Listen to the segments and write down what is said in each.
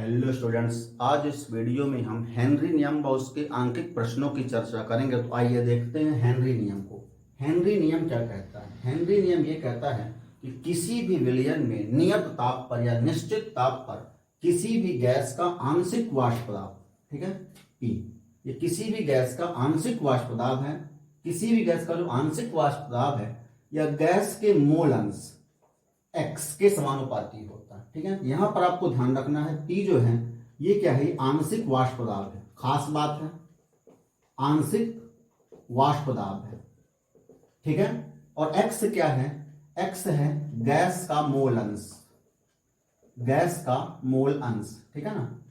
Hello students, आज इस video में हम हेनरी नियम व उसके आंकिक प्रश्नों की चर्चा करेंगे। तो आइए देखते हैं हेनरी नियम को। हेनरी नियम क्या कहता है? हेनरी नियम ये कहता है कि किसी भी विलयन में नियत ताप पर या निश्चित ताप पर किसी भी गैस का आंशिक वाष्प दाब, ठीक है, P, ये किसी भी गैस का आंशिक वाष्प दाब है, किसी भी गैस का जो आंशिक वाष्प दाब है या गैस के मोल अंश x के समानुपाती होता है। ठीक है, यहां पर आपको ध्यान रखना है P जो है ये क्या है, आंशिक वाष्प दाब है, खास बात है, आंशिक वाष्प दाब है। ठीक है, और x क्या है? x है गैस का मोल अंश, गैस का मोल अंश। ठीक है ना,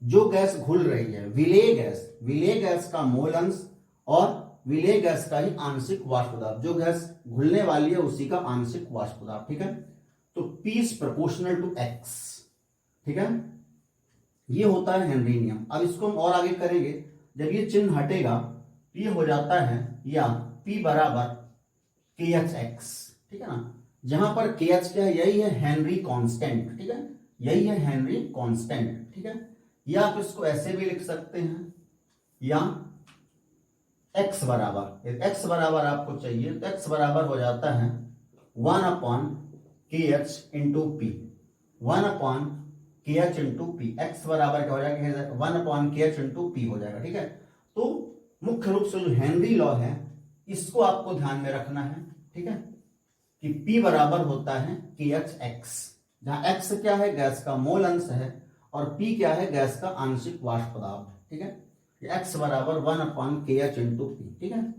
जो गैस घुल रही है, विलेय गैस का मोल अंश और विलेय गैस का ही आंशिक वाष्प दाब, जो गैस घुलने वाली है उसी का आंशिक वाष्प दाब। ठीक है, तो P is proportional to x। ठीक है, ये होता है हेनरी नियम। अब इसको हम और आगे करेंगे, जब ये चिन्ह हटेगा P हो जाता है या P बराबर KHX। ठीक है ना, जहां पर KH क्या है, यही है हेनरी कांस्टेंट। ठीक है, यही है हेनरी कांस्टेंट। ठीक है, या आप इसको ऐसे भी लिख सकते हैं, या x बराबर आपको चाहिए तो x बराबर हो जाता है 1/kh into P, 1/kh into P. X बराबर क्या हो जाएगा? 1/kh इंटू पी हो जाएगा। ठीक है, तो मुख्य रूप से जो हेनरी लॉ है इसको आपको ध्यान में रखना है। ठीक है, कि P बराबर होता है KHX, जहां x क्या है, गैस का मोल अंश है, और P क्या है, गैस का आंशिक वाष्प दाब है। ठीक है, x बराबर 1/kh इंटू पी। ठीक है,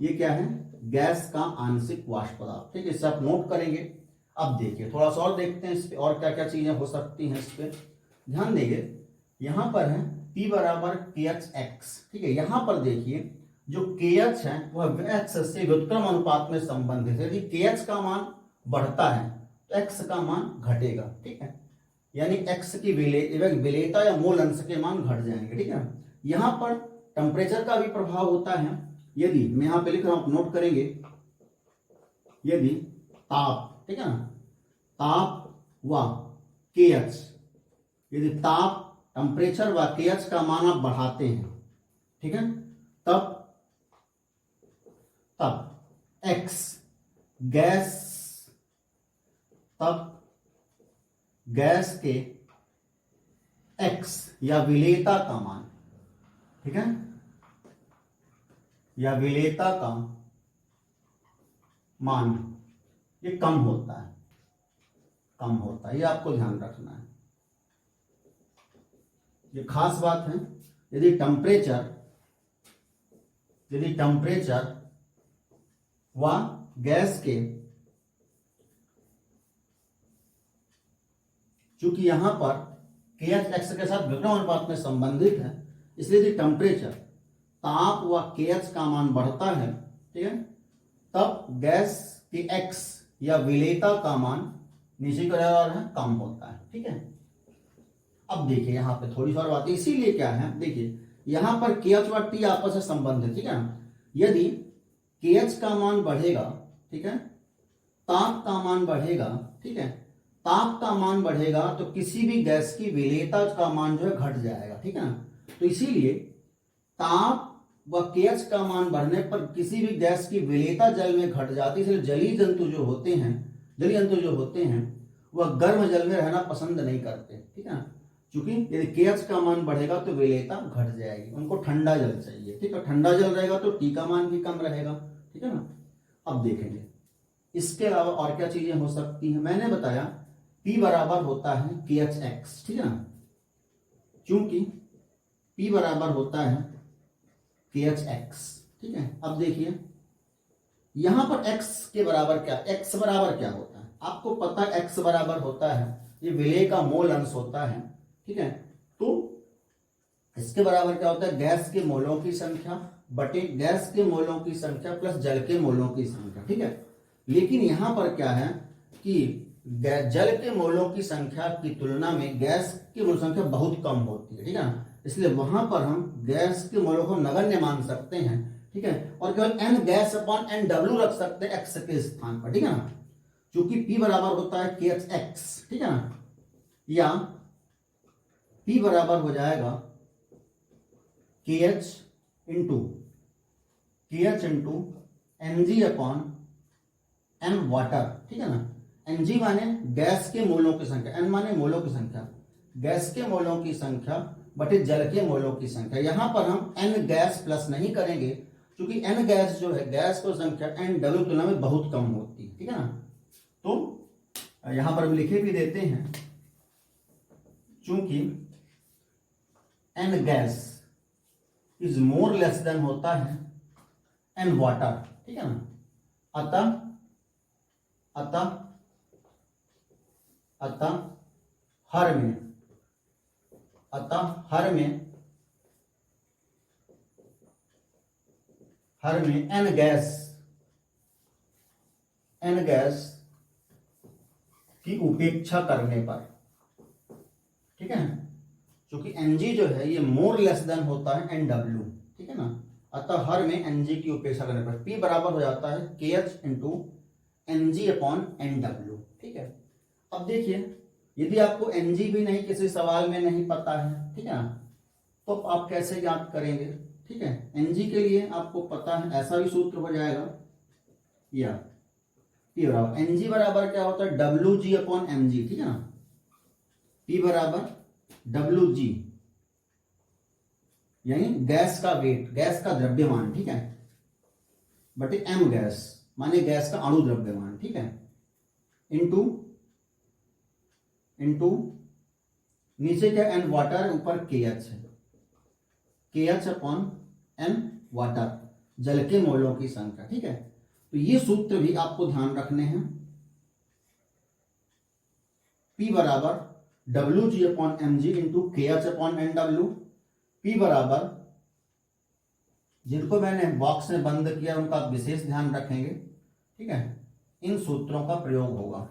ये क्या है, गैस का आंशिक वाष्प दाब। ठीक है, इसे आप नोट करेंगे। अब देखिए थोड़ा सा और देखते हैं इस पे और क्या क्या चीजें हो सकती हैं, इस पे ध्यान देंगे। यहां पर है P बराबर KHX। ठीक है, यहां पर देखिए जो KH है वह x से व्युत्क्रम अनुपात में संबंधित है। यदि KH का मान बढ़ता है तो x का मान घटेगा। ठीक है, यानी x की विलेयता या मोल अंश के मान घट जाएंगे। ठीक है, यहां पर टेम्परेचर का भी प्रभाव होता है। यदि मैं यहां पे लिख रहा हूं, नोट करेंगे, यदि ताप, ठीक है ना, ताप व KH, यदि ताप, टेम्परेचर व KH का मान आप बढ़ाते हैं, ठीक है, तब x गैस, तब गैस के x या विलेयता का मान, ठीक है, या विलेयता का मान ये कम होता है, कम होता है। ये आपको ध्यान रखना है, ये खास बात है। यदि टेम्परेचर व गैस के, चूंकि यहां पर KH x के साथ व्युत्क्रम अनुपात में संबंधित है, इसलिए यदि टेम्परेचर, ताप व KH का मान बढ़ता है, ठीक है, तब गैस की x या विलेयता का मान नीचे की ओर है, कम होता है। ठीक है, अब देखिए यहां पे थोड़ी सी और बात, इसीलिए क्या है, देखिए यहां पर KH व T आपस में संबंधित, ठीक है ना, यदि KH का मान बढ़ेगा, ठीक है, ताप का मान बढ़ेगा, ठीक है, ताप का मान बढ़ेगा तो किसी भी गैस की विलेयता का मान जो है घट जाएगा। ठीक है ना, तो इसीलिए ताप व KH का मान बढ़ने पर किसी भी गैस की विलेयता जल में घट जाती है। इसलिए जलीय जंतु जो होते हैं वह गर्म जल में रहना पसंद नहीं करते। ठीक है ना, क्योंकि यदि KH का मान बढ़ेगा तो विलेयता घट जाएगी, उनको ठंडा जल चाहिए। ठीक है, ठंडा जल रहेगा तो T का मान भी कम रहेगा। ठीक है ना, अब देखेंगे इसके अलावा और क्या चीजें हो सकती हैं। मैंने बताया P बराबर होता है KHX। ठीक है ना, क्योंकि P बराबर होता है KHX। ठीक है, अब देखिए यहां पर x के बराबर क्या, x बराबर क्या होता है आपको पता है, x बराबर होता है ये विलेय का मोल अंश होता है। ठीक है, तो इसके बराबर क्या होता है, गैस के मोलों की संख्या बटे गैस के मोलों की संख्या प्लस जल के मोलों की संख्या। ठीक है, लेकिन यहां पर क्या है कि जल के मोलों की संख्या की तुलना में गैस की मोल संख्या बहुत कम होती है। ठीक है, इसलिए वहां पर हम गैस के मोलों को नगण्य मान सकते हैं। ठीक है, और केवल n गैस अपॉन NW रख सकते हैं x के स्थान पर। ठीक है ना, क्योंकि P बराबर होता है KHX। ठीक है ना, या P बराबर हो जाएगा KH into Mg upon M water, ठीक है ना। Mg माने गैस के मोलों की संख्या, M माने मोलों की संख्या, गैस के मोलों की संख्या बटे जल के मोलों की संख्या। यहां पर हम N गैस प्लस नहीं करेंगे क्योंकि N गैस जो है, गैस को संख्या NW तुलना में बहुत कम होती है, ठीक है ना। तो यहां पर हम लिखे भी देते हैं, चूंकि N gas is more less than होता है N वाटर, ठीक है ना। अतः हर में N गैस की उपेक्षा करने पर, ठीक है, क्योंकि Mg जो है ये मोर लेस देन होता है NW, ठीक है ना। अतः हर में Mg की उपेक्षा करने पर P बराबर हो जाता है KH into Mg upon NW, ठीक है। अब देखिए, यदि आपको Mg भी नहीं, किसी सवाल में नहीं पता है, ठीक है ना, तो आप कैसे ज्ञात करेंगे, ठीक है। Mg के लिए आपको पता है, ऐसा भी सूत्र हो जाएगा, या P बराबर Mg बराबर क्या होता है WG अपॉन Mg, ठीक है ना। P बराबर WG यानी गैस का वेट, गैस का द्रव्यमान, ठीक है, बटे M गैस माने गैस का अणु द्रव्यमान, ठीक है, इंटू नीचे क्या N वाटर, ऊपर KH है, KH अपॉन M वाटर, जल के मोलों की संख्या, ठीक है। तो ये सूत्र भी आपको ध्यान रखने हैं। P बराबर WG upon Mg into KH upon NW। P बराबर, जिनको मैंने बॉक्स में बंद किया उनका आप विशेष ध्यान रखेंगे, ठीक है। इन सूत्रों का प्रयोग होगा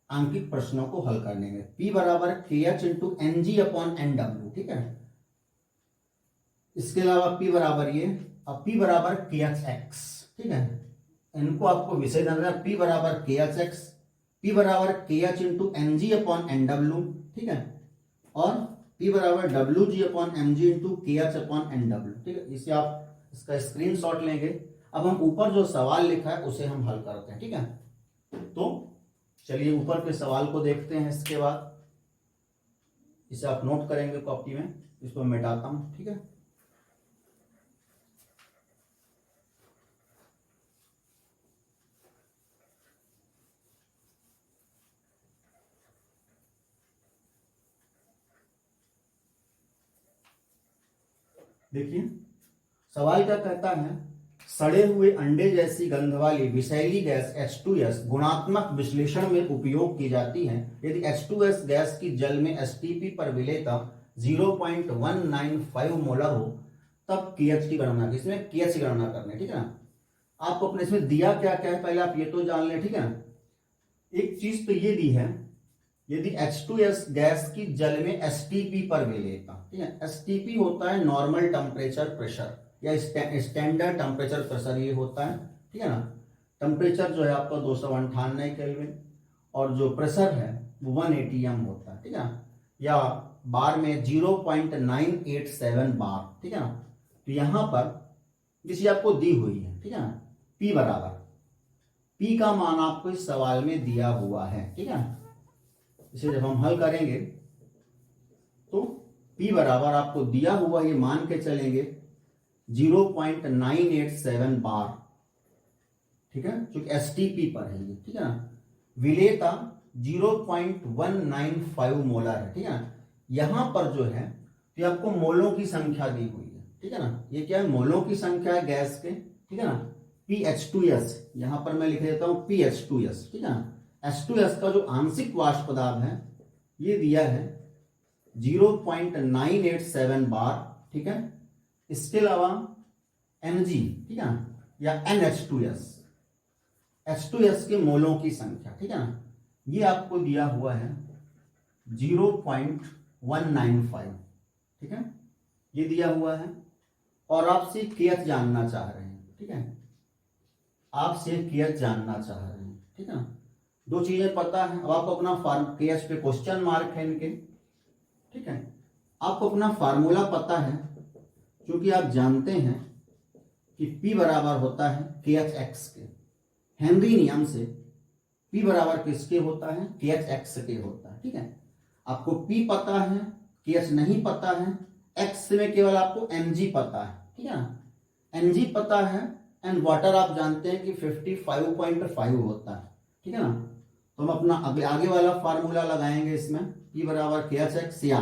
अंकित प्रश्नों को हल करने में। P बराबर KH into Mg upon NW, ठीक है। इसके अलावा P बराबर ये, अब P बराबर KHX, ठीक है, इनको आपको विषय ध्यान रखना। P बराबर KHX, P बराबर KH into Mg upon NW, ठीक है, और P बराबर WG upon Mg into KH upon NW, ठीक है। इसे आप इसका स्क्रीनशॉट लेंगे। अब हम ऊपर जो सवाल लिखा है उसे हम हल करते हैं, ठीक है। तो चलिए ऊपर के सवाल को देखते हैं, इसके बाद इसे आप नोट करेंगे कॉपी में, इसको मिटाता हूं, ठीक है। देखिए सवाल क्या कहता है, सड़े हुए अंडे जैसी गंध वाली विषैली गैस H2S गुणात्मक विश्लेषण में उपयोग की जाती है। यदि H2S गैस की जल में STP पर विलेयता 0.195 मोलर हो तब KH की गणना, इसमें KH की गणना करनी, ठीक है ना। आपको अपने इसमें दिया क्या क्या है पहले आप ये तो जान लें, ठीक है ना। एक चीज तो ये दी है, यदि H2S गैस की जल में STP पर विलेयता, ठीक है, STP होता है नॉर्मल टेम्परेचर प्रेशर या स्टैंडर्ड टेम्परेचर प्रेशर, ये होता है, ठीक है ना। टेम्परेचर जो है आपका 298 केल्विन और जो प्रेशर है वो 1 ATM होता है, ठीक है ना, या बार में 0.987 बार, ठीक है ना। तो यहां पर जिसे आपको दी हुई है, ठीक है ना, P बराबर, P का मान आपको इस सवाल में दिया हुआ है, ठीक है। इसे जब हम हल करेंगे तो P बराबर आपको दिया हुआ ये मान के चलेंगे 0.987 बार, ठीक है, क्योंकि STP पर है ये, ठीक है ना। विलेयता 0.195 मोलर है, ठीक है ना। यहां पर जो है तो आपको मोलों की संख्या दी हुई है, ठीक है ना। ये क्या है, मोलों की संख्या है गैस के, ठीक है ना। PH2S, यहां पर मैं लिख देता हूं PH2S, ठीक है ना। H2S का जो आंशिक वाष्प दाब है ये दिया है 0.987 बार, ठीक है। इसके अलावा Mg, ठीक है ना, या NH2S, H2S के मोलों की संख्या, ठीक है ना, ये आपको दिया हुआ है 0.195, ठीक है, ये दिया हुआ है। और आपसे KH जानना चाह रहे हैं, ठीक है, आपसे KH जानना चाह रहे हैं, ठीक है ना। दो चीजें पता है, अब आपको अपना KH पे क्वेश्चन मार्क है इनके, ठीक है। आपको अपना फार्मूला पता है, क्योंकि आप जानते हैं कि P बराबर होता है KH के। हेनरी नियम से P बराबर किसके होता है? KH के होता है। ठीक है, आपको P पता है, KH नहीं पता है, X में केवल आपको mg पता है। ठीक है ना, mg पता है एंड वाटर आप जानते हैं कि 55.5 होता है। ठीक है ना, तो हम अपना आगे वाला फार्मूला लगाएंगे इसमें। P बराबर KH या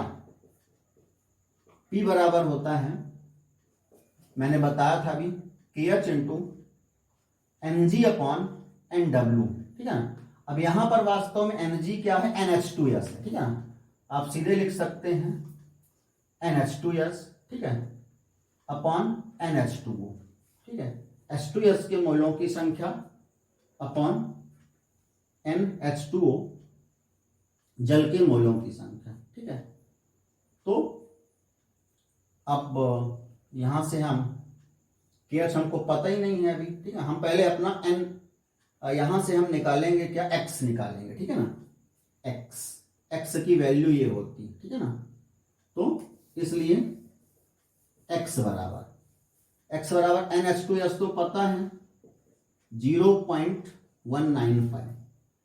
P बराबर होता है, मैंने बताया था अभी, KH into mg upon NW। ठीक है ना, अब यहां पर वास्तव में mg क्या है? NH2S है। ठीक है ना, आप सीधे लिख सकते हैं NH2S। ठीक है, अपॉन NH2O। ठीक है, H2S के मोलों की संख्या अपॉन NH2O जल के मोलों की संख्या। ठीक है, तो अब यहां से हम KH हमको पता ही नहीं है अभी। ठीक है, हम पहले अपना N यहां से हम निकालेंगे क्या? X निकालेंगे। ठीक है ना, X की वैल्यू ये होती है। ठीक है ना, तो इसलिए X बराबर NH2S तो पता है 0.195।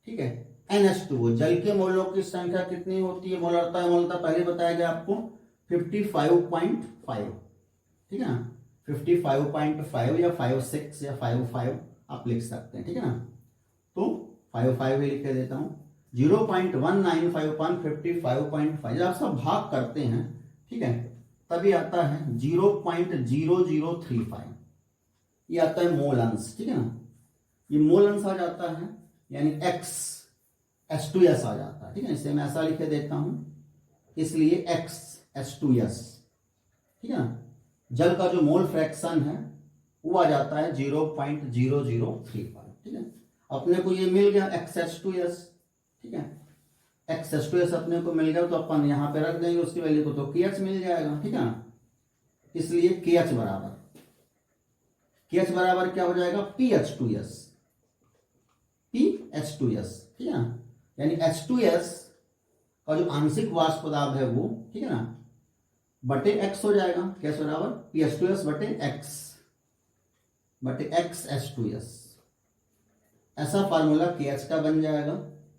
ठीक है, NH2O जल के मोलों की संख्या कितनी होती है? मोलरता पहले बताया गया आपको 55.5। ठीक है ना, 55.5 या 56 या 55 आप लिख सकते हैं। ठीक है ना, तो 55 ही लिख के देता हूं। 0.195/55.5 जब आप सब भाग करते हैं, ठीक है, तभी आता है 0.0035। ये आता है मोल अंश। ठीक है ना, ये मोल अंश आ जाता है, यानी X H2S आ जाता है। ठीक है, इसे मैं ऐसा लिख के देता हूं, इसलिए X H2S। ठीक है ना, जल का जो मोल फ्रैक्शन है वो आ जाता है 0.0035। ठीक है, अपने को ये मिल गया XH2S। ठीक है, XH2S अपने को मिल गया, तो अपन यहां पे रख देंगे उसकी वैल्यू को, तो KH मिल जाएगा। ठीक है ना, इसलिए KH बराबर क्या हो जाएगा? PH2S। ठीक है ना, यानी H2S का जो आंशिक वाष्प दाब है वो, ठीक है ना, बटे X हो जाएगा। KH बराबर PH2S बटे X H2S। ऐसा फार्मूला KH का बन जाएगा।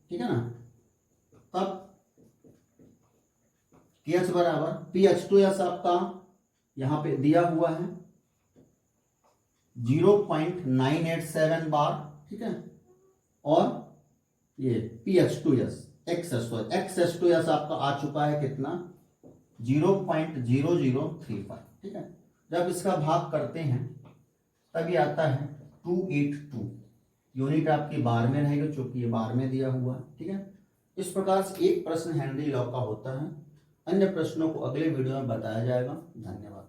ठीक है ना, तब KH बराबर PH2S आपका यहां पे दिया हुआ है 0.987 बार। ठीक है, और ये PH2S XH2S आपका आ चुका है कितना? 0.0035। ठीक है, जब इसका भाग करते हैं तभी आता है 282। यूनिट आपकी बार में रहेगा, चूंकि ये बार में दिया हुआ है। ठीक है, इस प्रकार से एक प्रश्न हेनरी लॉ का होता है। अन्य प्रश्नों को अगले वीडियो में बताया जाएगा। धन्यवाद।